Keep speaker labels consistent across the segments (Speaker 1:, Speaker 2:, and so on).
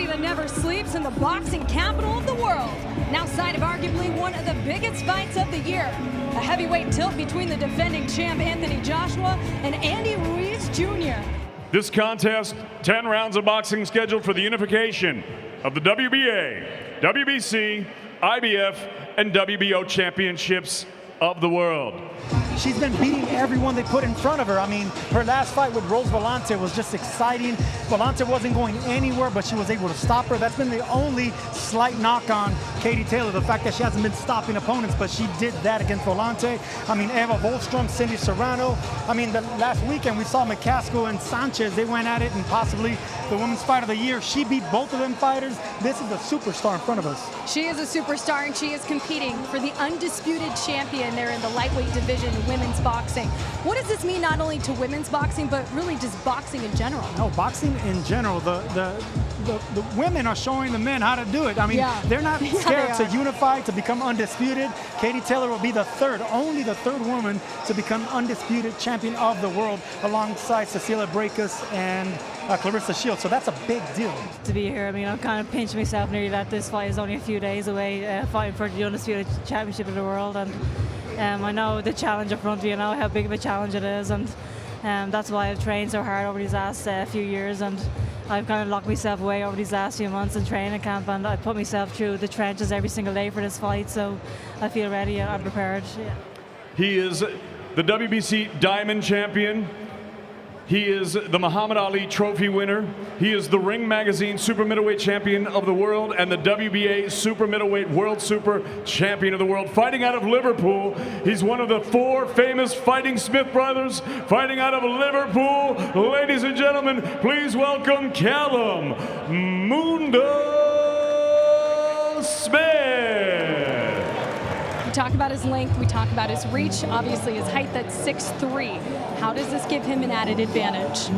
Speaker 1: that never sleeps in the boxing capital of the world. Now site of arguably one of the biggest fights of the year. A heavyweight tilt between the defending champ Anthony Joshua and Andy Ruiz Jr.
Speaker 2: This contest, 10 rounds of boxing scheduled for the unification of the WBA, WBC, IBF, and WBO championships of the world.
Speaker 3: She's been beating everyone they put in front of her. I mean, her last fight with Rose Volante was just exciting. Volante wasn't going anywhere, but she was able to stop her. That's been the only slight knock on Katie Taylor, the fact that she hasn't been stopping opponents, but she did that against Volante. I mean, Eva Volstrom, Cindy Serrano. I mean, the last weekend we saw McCaskill and Sanchez. They went at it, and possibly the Women's Fight of the Year. She beat both of them fighters. This is a superstar in front of us.
Speaker 1: She is a superstar, and she is competing for the undisputed champion there in the lightweight division in women's boxing. What does this mean not only to women's boxing, but really just boxing in general?
Speaker 3: No, boxing in general. The women are showing the men how to do it. I mean, they're not scared to unify, to become undisputed. Katie Taylor will be the only the third woman to become undisputed champion of the world, alongside Cecilia Brækhus and Clarissa Shields. So that's a big deal.
Speaker 4: To be here, I mean, I'm kind of pinching myself nearly that this fight is only a few days away, fighting for the undisputed championship of the world. And I know the challenge in front of me, I know how big of a challenge it is, and that's why I've trained so hard over these last few years, and I've kind of locked myself away over these last few months in training camp, and I put myself through the trenches every single day for this fight, so I feel ready, I'm prepared. Yeah.
Speaker 2: He is the WBC Diamond Champion. He is the Muhammad Ali Trophy winner. He is the Ring Magazine Super Middleweight Champion of the World and the WBA Super Middleweight World Super Champion of the World. Fighting out of Liverpool, he's one of the 4 famous Fighting Smith brothers. Fighting out of Liverpool, ladies and gentlemen, please welcome Callum Mundo Smith.
Speaker 1: We talk about his length, we talk about his reach, obviously his height, that's 6'3". How does this give him an added advantage?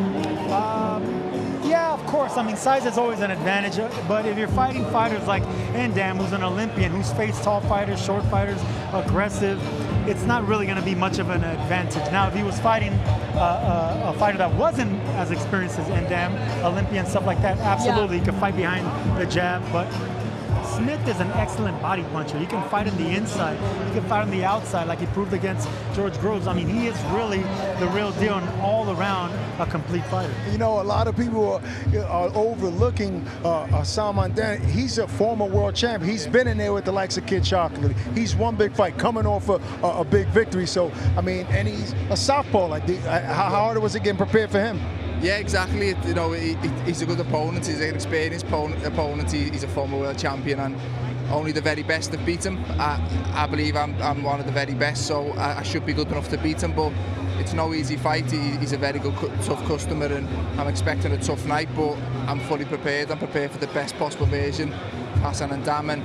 Speaker 3: Yeah, of course. I mean, size is always an advantage, but if you're fighting fighters like Ndam, who's an Olympian, who's faced tall fighters, short fighters, aggressive, it's not really going to be much of an advantage. Now, if he was fighting a fighter that wasn't as experienced as Ndam, Olympian, stuff like that, absolutely, he could fight behind the jab, but Smith is an excellent body puncher. He can fight on the inside. He can fight on the outside, like he proved against George Groves. I mean, he is really the real deal and all around a complete fighter.
Speaker 5: You know, a lot of people are overlooking Salman Dan. He's a former world champ. He's been in there with the likes of Kid Chocolate. He's won big fight, coming off a big victory. So, I mean, and he's a southpaw. Like, how hard was it getting prepared for him?
Speaker 6: Yeah, exactly. You know, he's a good opponent. He's an experienced opponent. He's a former world champion, and only the very best have beat him. I believe I'm one of the very best, so I should be good enough to beat him. But it's no easy fight. He's a very good, tough customer, and I'm expecting a tough night. But I'm fully prepared. I'm prepared for the best possible version, Hassan Ndam, and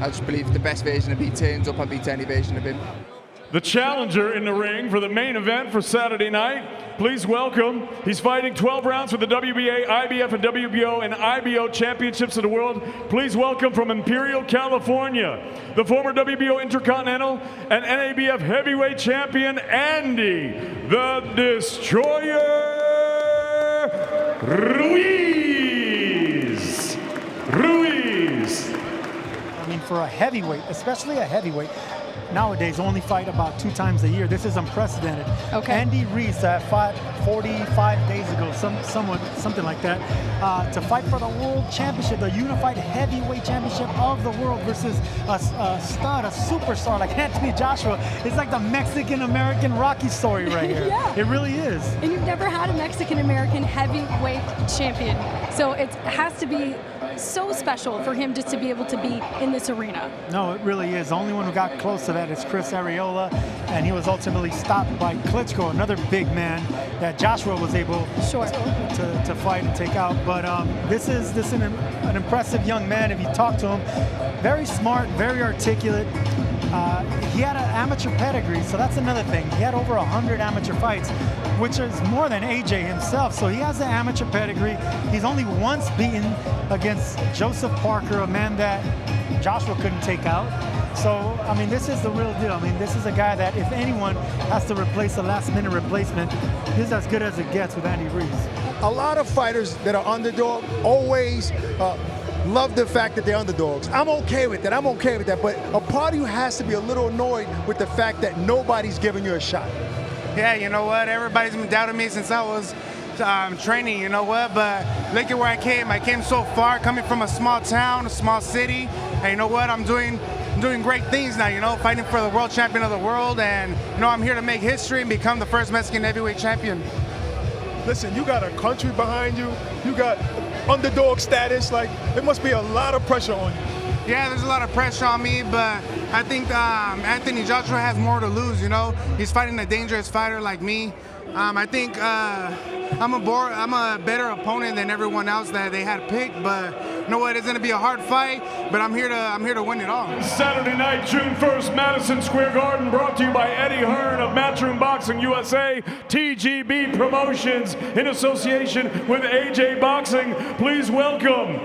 Speaker 6: I just believe the best version of me turns up, I beat any version of him.
Speaker 2: The challenger in the ring for the main event for Saturday night. Please welcome, he's fighting 12 rounds for the WBA, IBF, and WBO and IBO championships of the world. Please welcome from Imperial, California, the former WBO Intercontinental and NABF heavyweight champion, Andy the Destroyer Ruiz.
Speaker 3: I mean, for a heavyweight, especially a heavyweight, nowadays only fight about 2 times a year. This is unprecedented.
Speaker 1: Okay.
Speaker 3: Andy Ruiz fought 45 days ago, something like that, to fight for the world championship, the unified heavyweight championship of the world, versus a stud, a superstar like Anthony Joshua. It's like the Mexican-American Rocky story right here.
Speaker 1: Yeah.
Speaker 3: It really is.
Speaker 1: And you've never had a Mexican-American heavyweight champion, so it has to be so special for him just to be able to be in this arena.
Speaker 3: No, it really is. The only one who got close to that is Chris Arreola, and he was ultimately stopped by Klitschko, another big man that Joshua was able to fight and take out. But this is an impressive young man. If you talk to him, very smart, very articulate. He had an amateur pedigree, so that's another thing. He had over 100 amateur fights, which is more than AJ himself. So he has an amateur pedigree. He's only once beaten against Joseph Parker, a man that Joshua couldn't take out. So, I mean, this is the real deal. I mean, this is a guy that if anyone has to replace a last-minute replacement, he's as good as it gets with Andy Ruiz.
Speaker 5: A lot of fighters that are underdog always love the fact that they're underdogs. I'm okay with that. I'm okay with that. But a part of you has to be a little annoyed with the fact that nobody's giving you a shot.
Speaker 7: Yeah, you know what? Everybody's been doubting me since I was training, you know what? But look at where I came. I came so far, coming from a small town, a small city. And you know what? I'm doing great things now, you know, fighting for the world champion of the world. And, you know, I'm here to make history and become the first Mexican heavyweight champion.
Speaker 8: Listen, you got a country behind you. You got underdog status. Like, it must be a lot of pressure on you.
Speaker 7: Yeah, there's a lot of pressure on me, but I think Anthony Joshua has more to lose, you know? He's fighting a dangerous fighter like me. I think I'm a better opponent than everyone else that they had picked, but you know what? It's going to be a hard fight, but I'm here to win it all.
Speaker 2: Saturday night, June 1st, Madison Square Garden, brought to you by Eddie Hearn of Matchroom Boxing USA, TGB Promotions, in association with AJ Boxing. Please welcome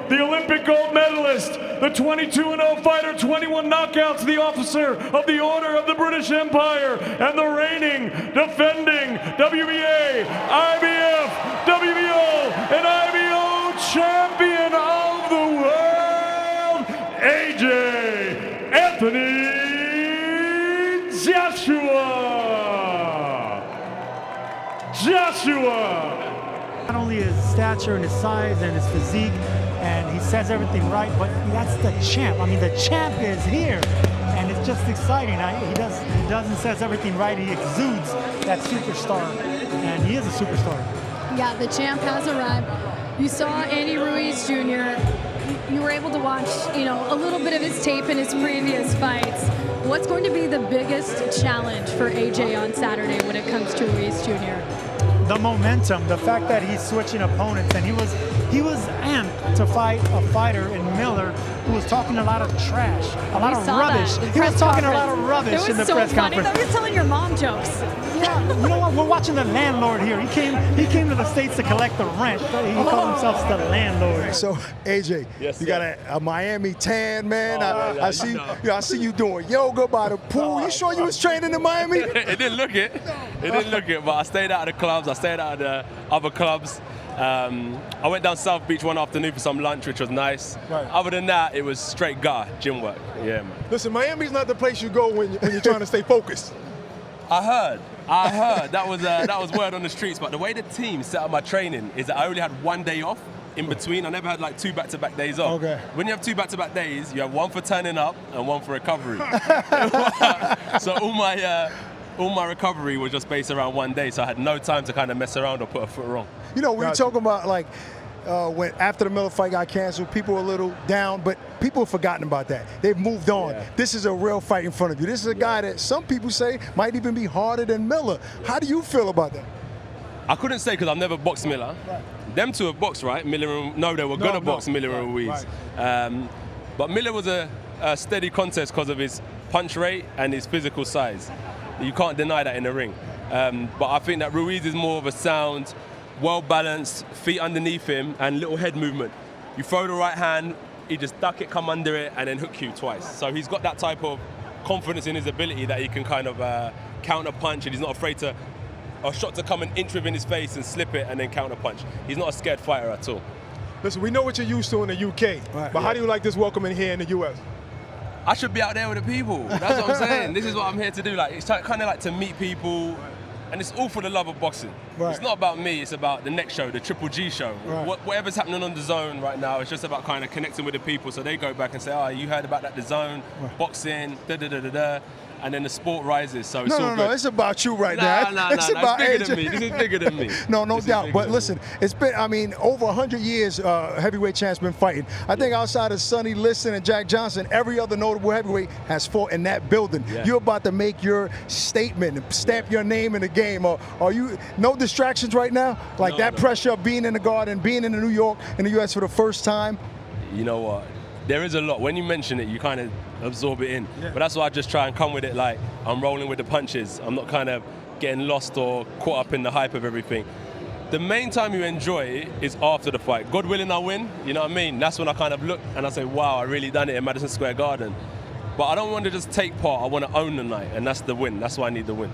Speaker 2: the Olympic gold medalist, the 22-0 fighter, 21 knockouts, the officer of the Order of the British Empire, and the reigning, defending WBA, IBF, WBO, and IBO champion of the world, AJ Anthony Joshua.
Speaker 3: Not only his stature and his size and his physique, and he says everything right, but that's the champ. I mean, the champ is here, and it's just exciting. He does and says everything right. He exudes that superstar, and he is a superstar.
Speaker 1: Yeah, the champ has arrived. You saw Andy Ruiz Jr. You were able to watch, you know, a little bit of his tape in his previous fights. What's going to be the biggest challenge for AJ on Saturday when it comes to Ruiz Jr.?
Speaker 3: The momentum, the fact that he's switching opponents, and he was amped to fight a fighter in Miller who was talking a lot of trash, a lot of rubbish. He was talking a lot of rubbish in the press conference.
Speaker 1: It was so funny. He was telling your mom jokes.
Speaker 3: Yeah, you know what? We're watching the landlord here. He came to the States to collect the rent. He called himself the landlord.
Speaker 5: So, AJ, you got a Miami tan, man. I see you doing yoga by the pool. You sure you was training in Miami?
Speaker 9: It didn't look it. It didn't look it, but I stayed out of the clubs. I stayed out of the other clubs. I went down South Beach one afternoon for some lunch, which was nice.
Speaker 8: Right.
Speaker 9: Other than that, it was straight gym work. Yeah, man.
Speaker 8: Listen, Miami's not the place you go when you're trying to stay focused.
Speaker 9: I heard that was word on the streets. But the way the team set up my training is that I only had one day off in between. I never had like 2 back-to-back days off. Okay. When you have 2 back-to-back days, you have one for turning up and one for recovery. So all my recovery was just based around one day, so I had no time to kind of mess around or put a foot wrong.
Speaker 5: You know, we were talking about like when after the Miller fight got canceled, people were a little down, but people have forgotten about that. They've moved on. Yeah. This is a real fight in front of you. This is a guy that some people say might even be harder than Miller. How do you feel about that?
Speaker 9: I couldn't say because I've never boxed Miller. Right. Them two have boxed, right? Miller and they were going to box Miller and Ruiz. Right. But Miller was a steady contest because of his punch rate and his physical size. You can't deny that in the ring. But I think that Ruiz is more of a sound, well-balanced, feet underneath him, and little head movement. You throw the right hand, he just duck it, come under it, and then hook you twice. So he's got that type of confidence in his ability that he can kind of counter punch, and he's not afraid to a shot to come an inch within his face and slip it and then counter punch. He's not a scared fighter at all.
Speaker 8: Listen, we know what you're used to in the UK, but how do you like this welcome in here in the US?
Speaker 9: I should be out there with the people. That's what I'm saying. This is what I'm here to do. Like, it's kind of like to meet people, and it's all for the love of boxing. Right. It's not about me. It's about the next show, the Triple G show. Right. Whatever's happening on DAZN right now, it's just about kind of connecting with the people, so they go back and say, "Oh, you heard about that DAZN, boxing, da da da da da." And then the sport rises, so it's all good.
Speaker 5: No, it's about you right now. It's
Speaker 9: bigger than me. This is bigger than me.
Speaker 5: No doubt. But listen, it's been, I mean, over 100 years heavyweight champs been fighting. I think outside of Sonny Liston and Jack Johnson, every other notable heavyweight has fought in that building. Yeah. You're about to make your statement and stamp your name in the game. Are you, no distractions right now? Like that pressure of being in the Garden, being in New York, in the US for the first time?
Speaker 9: You know what? There is a lot. When you mention it, you kind of absorb it in. Yeah. But that's why I just try and come with it like I'm rolling with the punches. I'm not kind of getting lost or caught up in the hype of everything. The main time you enjoy it is after the fight. God willing, I win. You know what I mean? That's when I kind of look and I say, wow, I really done it in Madison Square Garden. But I don't want to just take part. I want to own the night, and that's the win. That's why I need the win.